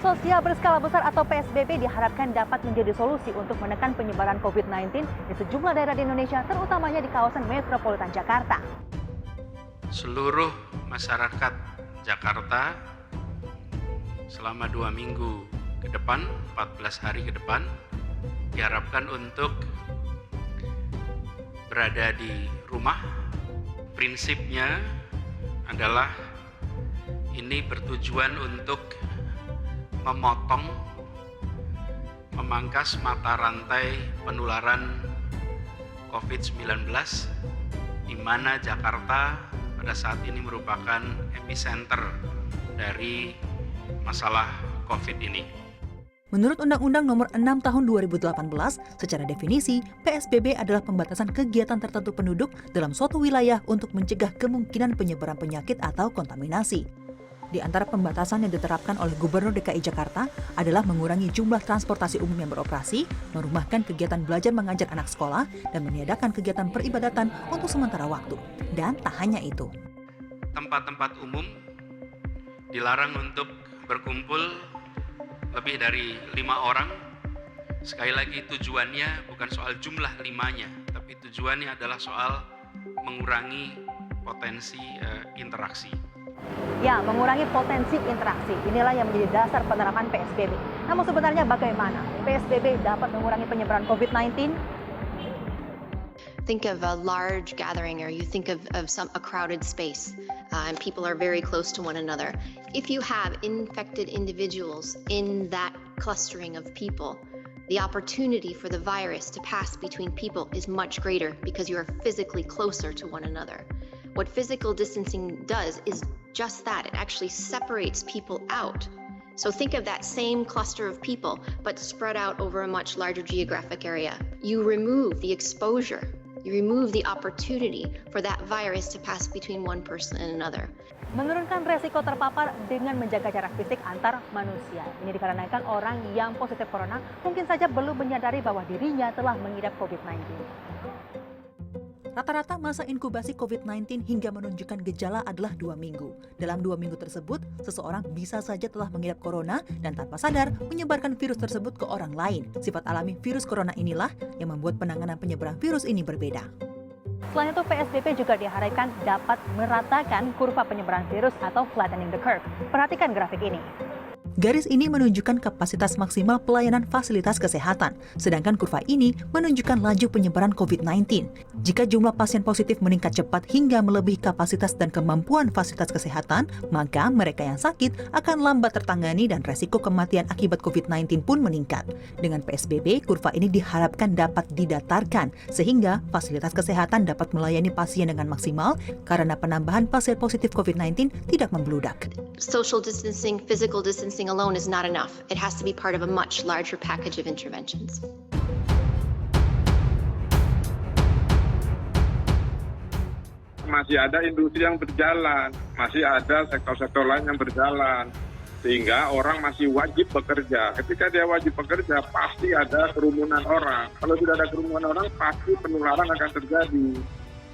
sosial berskala besar atau PSBB diharapkan dapat menjadi solusi untuk menekan penyebaran COVID-19 di sejumlah daerah di Indonesia, terutamanya di kawasan metropolitan Jakarta. Seluruh masyarakat Jakarta selama 2 minggu ke depan, 14 hari ke depan, diharapkan untuk berada di rumah. Prinsipnya adalah ini bertujuan untuk memangkas mata rantai penularan COVID-19, di mana Jakarta pada saat ini merupakan epicenter dari masalah COVID ini. Menurut Undang-Undang Nomor 6 Tahun 2018, secara definisi, PSBB adalah pembatasan kegiatan tertentu penduduk dalam suatu wilayah untuk mencegah kemungkinan penyebaran penyakit atau kontaminasi. Di antara pembatasan yang diterapkan oleh Gubernur DKI Jakarta adalah mengurangi jumlah transportasi umum yang beroperasi, merumahkan kegiatan belajar mengajar anak sekolah, dan meniadakan kegiatan peribadatan untuk sementara waktu. Dan tak hanya itu. Tempat-tempat umum dilarang untuk berkumpul lebih dari 5 orang. Sekali lagi tujuannya bukan soal jumlah 5-nya, tapi tujuannya adalah soal mengurangi potensi interaksi. Ya, mengurangi potensi interaksi. Inilah yang menjadi dasar penerapan PSBB. Namun sebenarnya bagaimana PSBB dapat mengurangi penyebaran COVID-19? Think of a large gathering, or you think of a crowded space, and people are very close to one another. If you have infected individuals in that clustering of people, the opportunity for the virus to pass between people is much greater because you are physically closer to one another. What physical distancing does is just that. It actually separates people out. So think of that same cluster of people, but spread out over a much larger geographic area. You remove the exposure. You remove the opportunity for that virus to pass between one person and another. Menurunkan resiko terpapar dengan menjaga jarak fisik antar manusia. Ini dikarenakan orang yang positif corona mungkin saja belum menyadari bahwa dirinya telah mengidap COVID-19. Rata-rata masa inkubasi COVID-19 hingga menunjukkan gejala adalah 2 minggu. Dalam 2 minggu tersebut, seseorang bisa saja telah mengidap corona dan tanpa sadar menyebarkan virus tersebut ke orang lain. Sifat alami virus corona inilah yang membuat penanganan penyebaran virus ini berbeda. Selain itu, PSBB juga diharapkan dapat meratakan kurva penyebaran virus atau flattening the curve. Perhatikan grafik ini. Garis ini menunjukkan kapasitas maksimal pelayanan fasilitas kesehatan, sedangkan kurva ini menunjukkan laju penyebaran COVID-19. Jika jumlah pasien positif meningkat cepat hingga melebihi kapasitas dan kemampuan fasilitas kesehatan, maka mereka yang sakit akan lambat tertangani dan resiko kematian akibat COVID-19 pun meningkat. Dengan PSBB, kurva ini diharapkan dapat didatarkan, sehingga fasilitas kesehatan dapat melayani pasien dengan maksimal karena penambahan pasien positif COVID-19 tidak membludak. Social distancing, physical distancing alone is not enough. It has to be part of a much larger package of interventions. Masih ada industri yang berjalan, masih ada sektor-sektor lain yang berjalan, sehingga orang masih wajib bekerja. Ketika dia wajib bekerja, pasti ada kerumunan orang. Kalau tidak ada kerumunan orang, pasti penularan akan terjadi.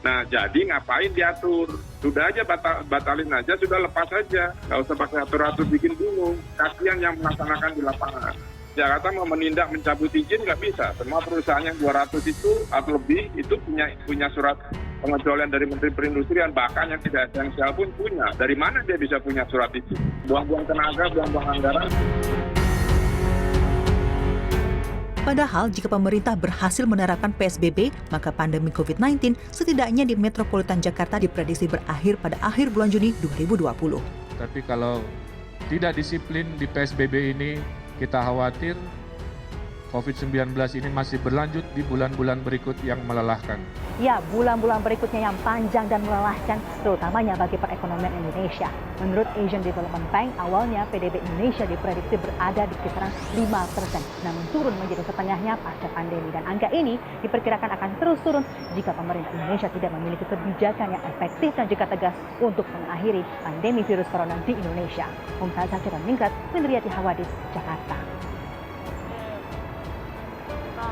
Nah, jadi ngapain diatur? Sudah aja batalin aja, sudah lepas aja. Nggak usah pakai atur-atur bikin bingung. Kasihan yang melaksanakan di lapangan. Jakarta mau menindak mencabut izin nggak bisa. Semua perusahaan yang 200 itu atau lebih itu punya surat pengecualian dari Menteri Perindustrian. Bahkan yang tidak esensial pun punya. Dari mana dia bisa punya surat itu? Buang-buang tenaga, buang-buang anggaran. Padahal jika pemerintah berhasil menerapkan PSBB, maka pandemi COVID-19 setidaknya di metropolitan Jakarta diprediksi berakhir pada akhir bulan Juni 2020. Tapi kalau tidak disiplin di PSBB ini, kita khawatir COVID-19 ini masih berlanjut di bulan-bulan berikut yang melelahkan. Ya, bulan-bulan berikutnya yang panjang dan melelahkan, terutamanya bagi perekonomian Indonesia. Menurut Asian Development Bank, awalnya PDB Indonesia diprediksi berada di kisaran 5%, namun turun menjadi setengahnya pasca pandemi. Dan angka ini diperkirakan akan terus turun jika pemerintah Indonesia tidak memiliki kebijakan yang efektif dan juga tegas untuk mengakhiri pandemi virus corona di Indonesia. Mumtazah Citra Ningrat, Windriyati Hawadis, Jakarta.